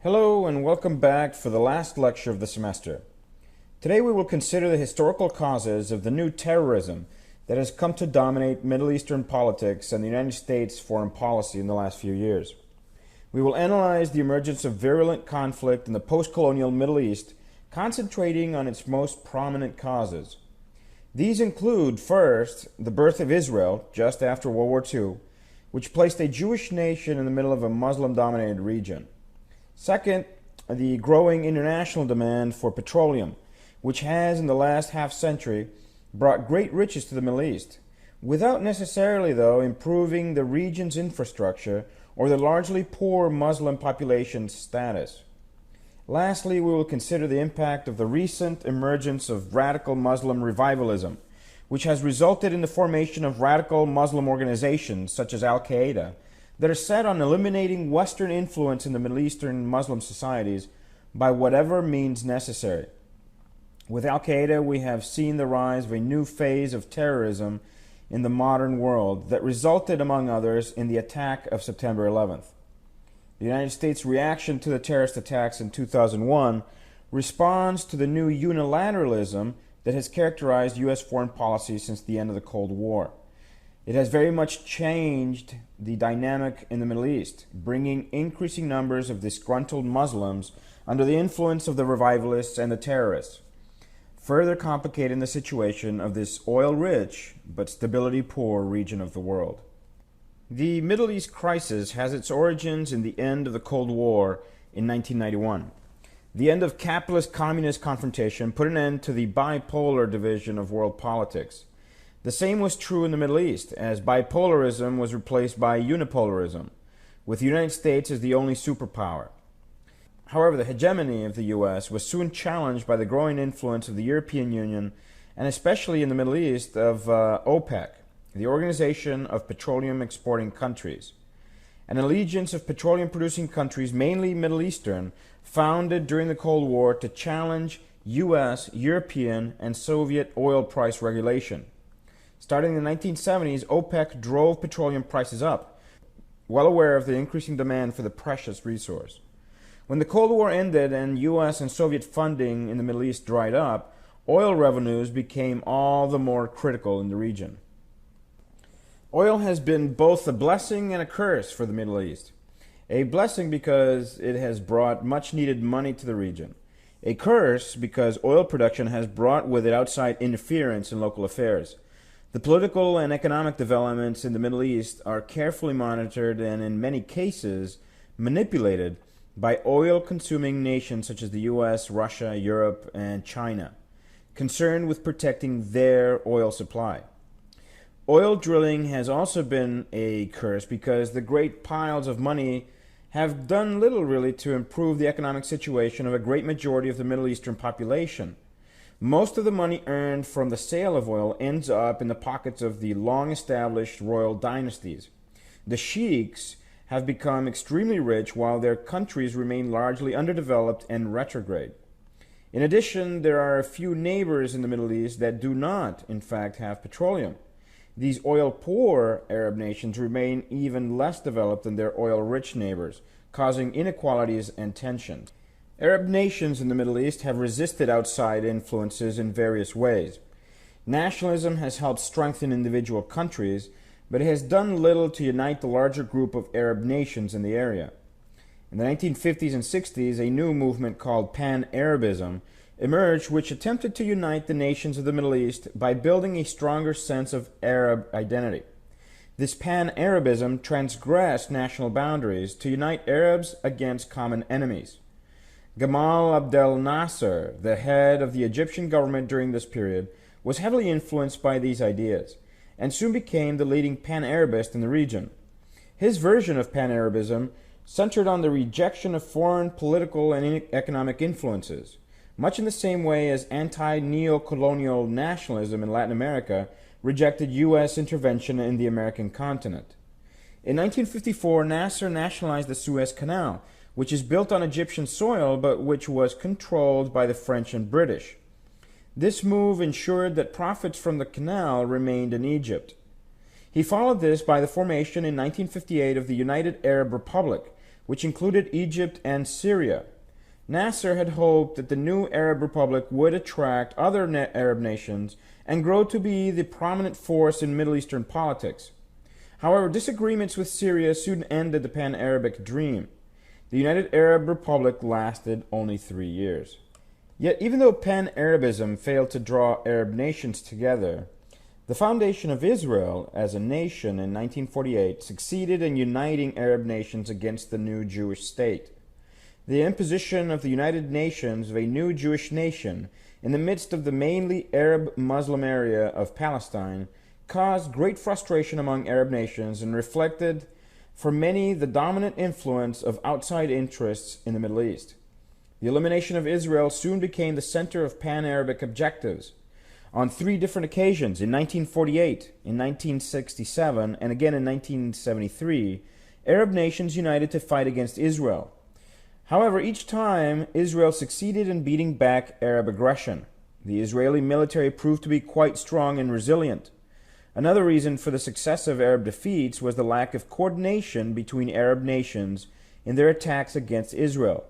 Hello and welcome back for the last lecture of the semester. Today we will consider the historical causes of the new terrorism that has come to dominate Middle Eastern politics and the United States foreign policy in the last few years. We will analyze the emergence of virulent conflict in the post-colonial Middle East, concentrating on its most prominent causes. These include, first, the birth of Israel just after World War II, which placed a Jewish nation in the middle of a Muslim-dominated region. Second, the growing international demand for petroleum, which has in the last half-century brought great riches to the Middle East, without necessarily, though, improving the region's infrastructure or the largely poor Muslim population's status. Lastly, we will consider the impact of the recent emergence of radical Muslim revivalism, which has resulted in the formation of radical Muslim organizations such as Al-Qaeda that are set on eliminating Western influence in the Middle Eastern Muslim societies by whatever means necessary. With Al-Qaeda, we have seen the rise of a new phase of terrorism in the modern world that resulted, among others, in the attack of September 11th. The United States' reaction to the terrorist attacks in 2001 responds to the new unilateralism that has characterized U.S. foreign policy since the end of the Cold War. It has very much changed the dynamic in the Middle East, bringing increasing numbers of disgruntled Muslims under the influence of the revivalists and the terrorists, further complicating the situation of this oil-rich but stability-poor region of the world. The Middle East crisis has its origins in the end of the Cold War in 1991. The end of capitalist-communist confrontation put an end to the bipolar division of world politics. The same was true in the Middle East, as bipolarism was replaced by unipolarism, with the United States as the only superpower. However, the hegemony of the U.S. was soon challenged by the growing influence of the European Union, and especially in the Middle East of OPEC, the Organization of Petroleum Exporting Countries, an allegiance of petroleum-producing countries, mainly Middle Eastern, founded during the Cold War to challenge U.S., European, and Soviet oil price regulation. Starting in the 1970s, OPEC drove petroleum prices up, well aware of the increasing demand for the precious resource. When the Cold War ended and U.S. and Soviet funding in the Middle East dried up, oil revenues became all the more critical in the region. Oil has been both a blessing and a curse for the Middle East. A blessing because it has brought much-needed money to the region. A curse because oil production has brought with it outside interference in local affairs. The political and economic developments in the Middle East are carefully monitored and, in many cases, manipulated by oil-consuming nations such as the U.S., Russia, Europe, and China, concerned with protecting their oil supply. Oil drilling has also been a curse because the great piles of money have done little really to improve the economic situation of a great majority of the Middle Eastern population. Most of the money earned from the sale of oil ends up in the pockets of the long-established royal dynasties. The sheiks have become extremely rich while their countries remain largely underdeveloped and retrograde. In addition, there are a few neighbors in the Middle East that do not, in fact, have petroleum. These oil-poor Arab nations remain even less developed than their oil-rich neighbors, causing inequalities and tensions. Arab nations in the Middle East have resisted outside influences in various ways. Nationalism has helped strengthen individual countries, but it has done little to unite the larger group of Arab nations in the area. In the 1950s and 60s, a new movement called Pan-Arabism emerged, which attempted to unite the nations of the Middle East by building a stronger sense of Arab identity. This Pan-Arabism transgressed national boundaries to unite Arabs against common enemies. Gamal Abdel Nasser, the head of the Egyptian government during this period, was heavily influenced by these ideas, and soon became the leading Pan-Arabist in the region. His version of Pan-Arabism centered on the rejection of foreign political and economic influences, much in the same way as anti-neo-colonial nationalism in Latin America rejected U.S. intervention in the American continent. In 1954, Nasser nationalized the Suez Canal, which is built on Egyptian soil but which was controlled by the French and British. This move ensured that profits from the canal remained in Egypt. He followed this by the formation in 1958 of the United Arab Republic, which included Egypt and Syria. Nasser had hoped that the new Arab Republic would attract other Arab nations and grow to be the prominent force in Middle Eastern politics. However, disagreements with Syria soon ended the Pan-Arabic dream. The United Arab Republic lasted only 3 years. Yet, even though Pan-Arabism failed to draw Arab nations together, the foundation of Israel as a nation in 1948 succeeded in uniting Arab nations against the new Jewish state. The imposition of the United Nations of a new Jewish nation in the midst of the mainly Arab-Muslim area of Palestine caused great frustration among Arab nations and reflected, for many, the dominant influence of outside interests in the Middle East. The elimination of Israel soon became the center of Pan-Arabic objectives. On 3 different occasions, in 1948, in 1967, and again in 1973, Arab nations united to fight against Israel. However, each time, Israel succeeded in beating back Arab aggression. The Israeli military proved to be quite strong and resilient. Another reason for the successive Arab defeats was the lack of coordination between Arab nations in their attacks against Israel.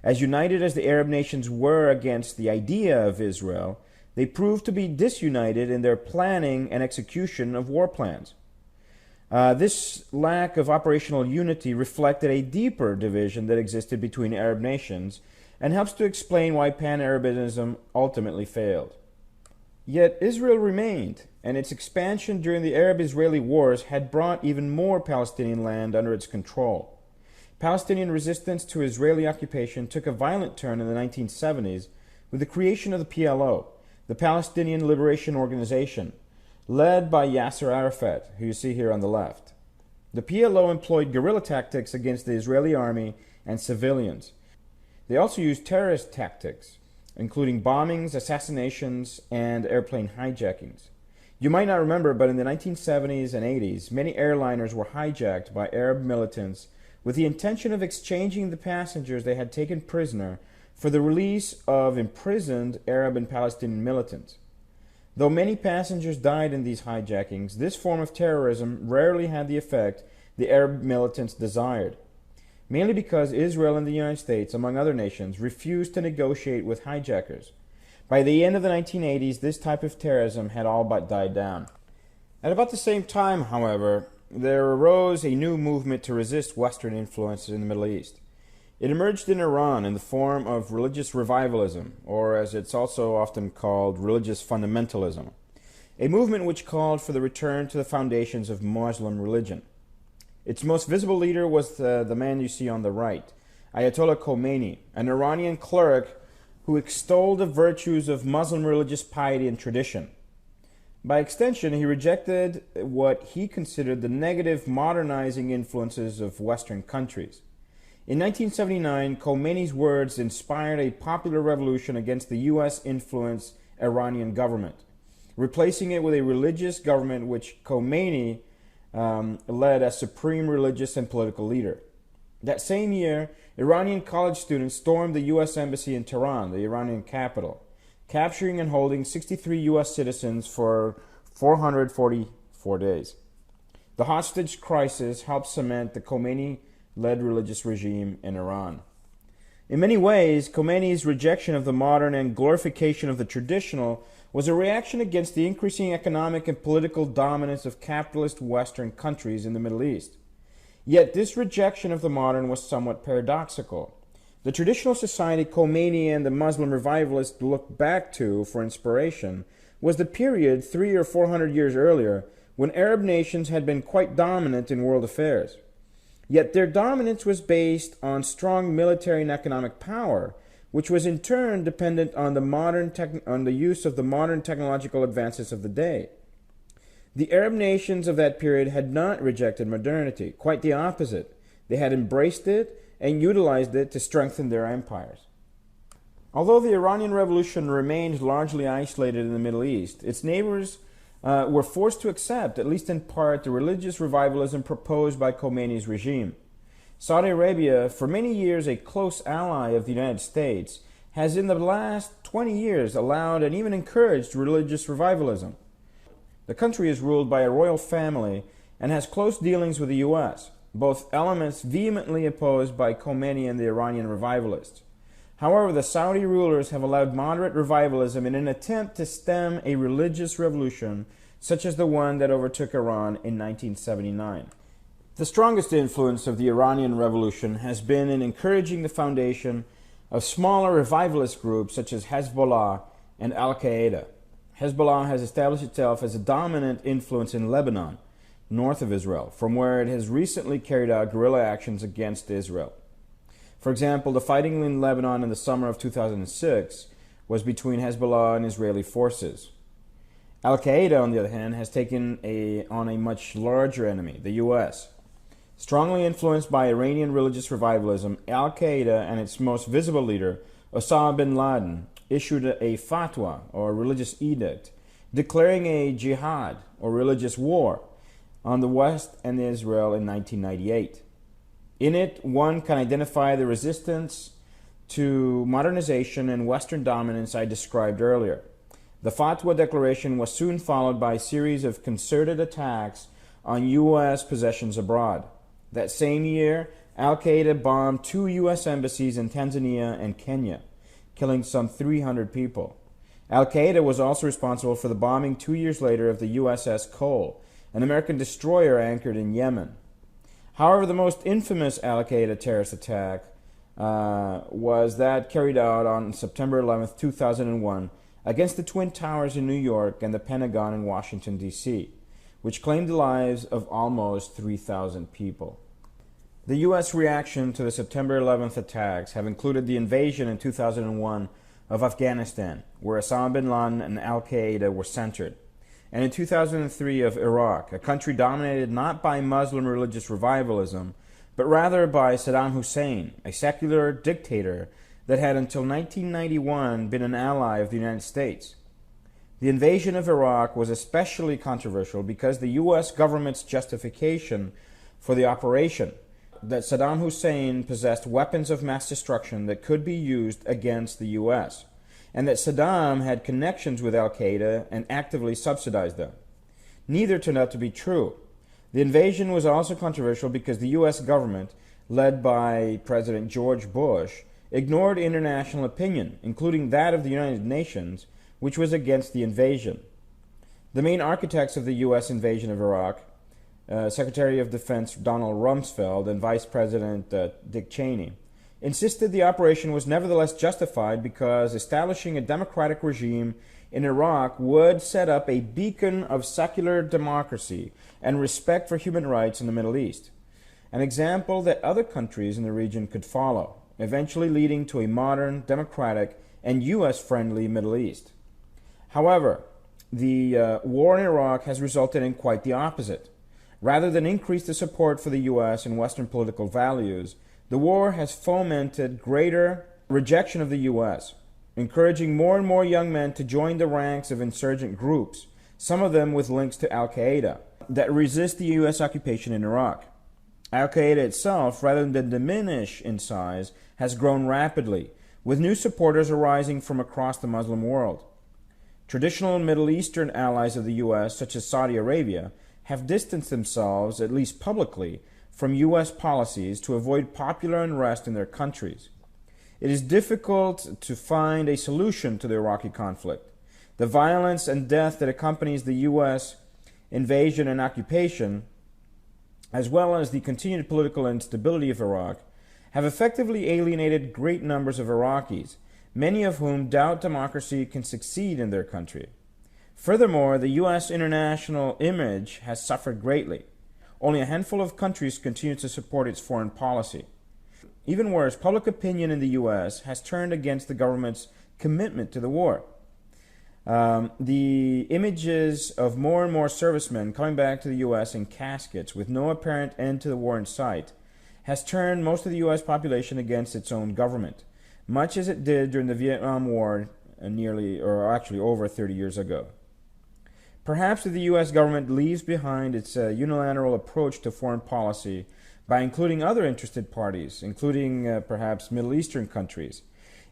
As united as the Arab nations were against the idea of Israel, they proved to be disunited in their planning and execution of war plans. This lack of operational unity reflected a deeper division that existed between Arab nations and helps to explain why Pan-Arabism ultimately failed. Yet Israel remained, and its expansion during the Arab-Israeli wars had brought even more Palestinian land under its control. Palestinian resistance to Israeli occupation took a violent turn in the 1970s with the creation of the PLO, the Palestinian Liberation Organization, led by Yasser Arafat, who you see here on the left. The PLO employed guerrilla tactics against the Israeli army and civilians. They also used terrorist tactics, including bombings, assassinations, and airplane hijackings. You might not remember, but in the 1970s and 80s, many airliners were hijacked by Arab militants with the intention of exchanging the passengers they had taken prisoner for the release of imprisoned Arab and Palestinian militants. Though many passengers died in these hijackings, this form of terrorism rarely had the effect the Arab militants desired, mainly because Israel and the United States, among other nations, refused to negotiate with hijackers. By the end of the 1980s, this type of terrorism had all but died down. At about the same time, however, there arose a new movement to resist Western influences in the Middle East. It emerged in Iran in the form of religious revivalism, or as it's also often called, religious fundamentalism, a movement which called for the return to the foundations of Muslim religion. Its most visible leader was the man you see on the right, Ayatollah Khomeini, an Iranian cleric who extolled the virtues of Muslim religious piety and tradition. By extension, he rejected what he considered the negative modernizing influences of Western countries. In 1979, Khomeini's words inspired a popular revolution against the U.S.-influenced Iranian government, replacing it with a religious government which Khomeini led as supreme religious and political leader. That same year, Iranian college students stormed the U.S. Embassy in Tehran, the Iranian capital, capturing and holding 63 U.S. citizens for 444 days. The hostage crisis helped cement the Khomeini-led religious regime in Iran. In many ways, Khomeini's rejection of the modern and glorification of the traditional was a reaction against the increasing economic and political dominance of capitalist Western countries in the Middle East. Yet this rejection of the modern was somewhat paradoxical. The traditional society Khomeini and the Muslim revivalists looked back to for inspiration was the period 300 or 400 years earlier when Arab nations had been quite dominant in world affairs. Yet their dominance was based on strong military and economic power, which was in turn dependent on the use of the modern technological advances of the day. The Arab nations of that period had not rejected modernity, quite the opposite. They had embraced it and utilized it to strengthen their empires. Although the Iranian Revolution remained largely isolated in the Middle East, its neighbors were forced to accept, at least in part, the religious revivalism proposed by Khomeini's regime. Saudi Arabia, for many years a close ally of the United States, has in the last 20 years allowed and even encouraged religious revivalism. The country is ruled by a royal family and has close dealings with the U.S. both elements vehemently opposed by Khomeini and the Iranian revivalists. However, the Saudi rulers have allowed moderate revivalism in an attempt to stem a religious revolution such as the one that overtook Iran in 1979. The strongest influence of the Iranian Revolution has been in encouraging the foundation of smaller revivalist groups such as Hezbollah and Al-Qaeda. Hezbollah has established itself as a dominant influence in Lebanon, north of Israel, from where it has recently carried out guerrilla actions against Israel. For example, the fighting in Lebanon in the summer of 2006 was between Hezbollah and Israeli forces. Al-Qaeda, on the other hand, has taken on a much larger enemy, the U.S. Strongly influenced by Iranian religious revivalism, Al-Qaeda and its most visible leader, Osama bin Laden, issued a fatwa, or religious edict, declaring a jihad, or religious war, on the West and Israel in 1998. In it, one can identify the resistance to modernization and Western dominance I described earlier. The fatwa declaration was soon followed by a series of concerted attacks on U.S. possessions abroad. That same year, Al-Qaeda bombed 2 U.S. embassies in Tanzania and Kenya, killing some 300 people. Al-Qaeda was also responsible for the bombing 2 years later of the USS Cole, an American destroyer anchored in Yemen. However, the most infamous Al-Qaeda terrorist attack was that carried out on September 11, 2001, against the Twin Towers in New York and the Pentagon in Washington, D.C., which claimed the lives of almost 3,000 people. The U.S. reaction to the September 11th attacks have included the invasion in 2001 of Afghanistan, where Osama bin Laden and Al-Qaeda were centered, and in 2003 of Iraq, a country dominated not by Muslim religious revivalism, but rather by Saddam Hussein, a secular dictator that had until 1991 been an ally of the United States. The invasion of Iraq was especially controversial because the U.S. government's justification for the operation, that Saddam Hussein possessed weapons of mass destruction that could be used against the U.S., and that Saddam had connections with Al-Qaeda and actively subsidized them. Neither turned out to be true. The invasion was also controversial because the U.S. government, led by President George Bush, ignored international opinion, including that of the United Nations, which was against the invasion. The main architects of the U.S. invasion of Iraq, Secretary of Defense Donald Rumsfeld and Vice President Dick Cheney, insisted the operation was nevertheless justified because establishing a democratic regime in Iraq would set up a beacon of secular democracy and respect for human rights in the Middle East, an example that other countries in the region could follow, eventually leading to a modern, democratic, and U.S.-friendly Middle East. However, the war in Iraq has resulted in quite the opposite. Rather than increase the support for the U.S. and Western political values, the war has fomented greater rejection of the U.S., encouraging more and more young men to join the ranks of insurgent groups, some of them with links to Al-Qaeda, that resist the U.S. occupation in Iraq. Al-Qaeda itself, rather than diminish in size, has grown rapidly, with new supporters arising from across the Muslim world. Traditional Middle Eastern allies of the U.S., such as Saudi Arabia, have distanced themselves, at least publicly, from U.S. policies to avoid popular unrest in their countries. It is difficult to find a solution to the Iraqi conflict. The violence and death that accompanies the U.S. invasion and occupation, as well as the continued political instability of Iraq, have effectively alienated great numbers of Iraqis, many of whom doubt democracy can succeed in their country. Furthermore, the U.S. international image has suffered greatly. Only a handful of countries continue to support its foreign policy. Even worse, public opinion in the U.S. has turned against the government's commitment to the war. The images of more and more servicemen coming back to the U.S. in caskets with no apparent end to the war in sight has turned most of the U.S. population against its own government, much as it did during the Vietnam War over 30 years ago. Perhaps if the U.S. government leaves behind its unilateral approach to foreign policy by including other interested parties, including perhaps Middle Eastern countries,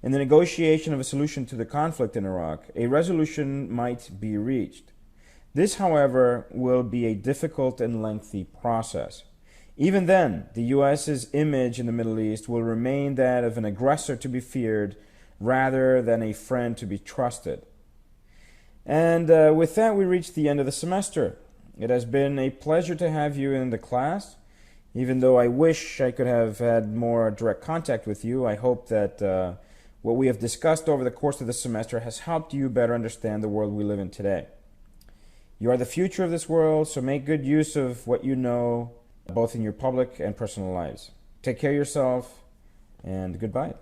in the negotiation of a solution to the conflict in Iraq, a resolution might be reached. This, however, will be a difficult and lengthy process. Even then, the U.S.'s image in the Middle East will remain that of an aggressor to be feared rather than a friend to be trusted. And with that, we reach the end of the semester. It has been a pleasure to have you in the class. Even though I wish I could have had more direct contact with you, I hope that what we have discussed over the course of the semester has helped you better understand the world we live in today. You are the future of this world, so make good use of what you know, both in your public and personal lives. Take care of yourself, and goodbye.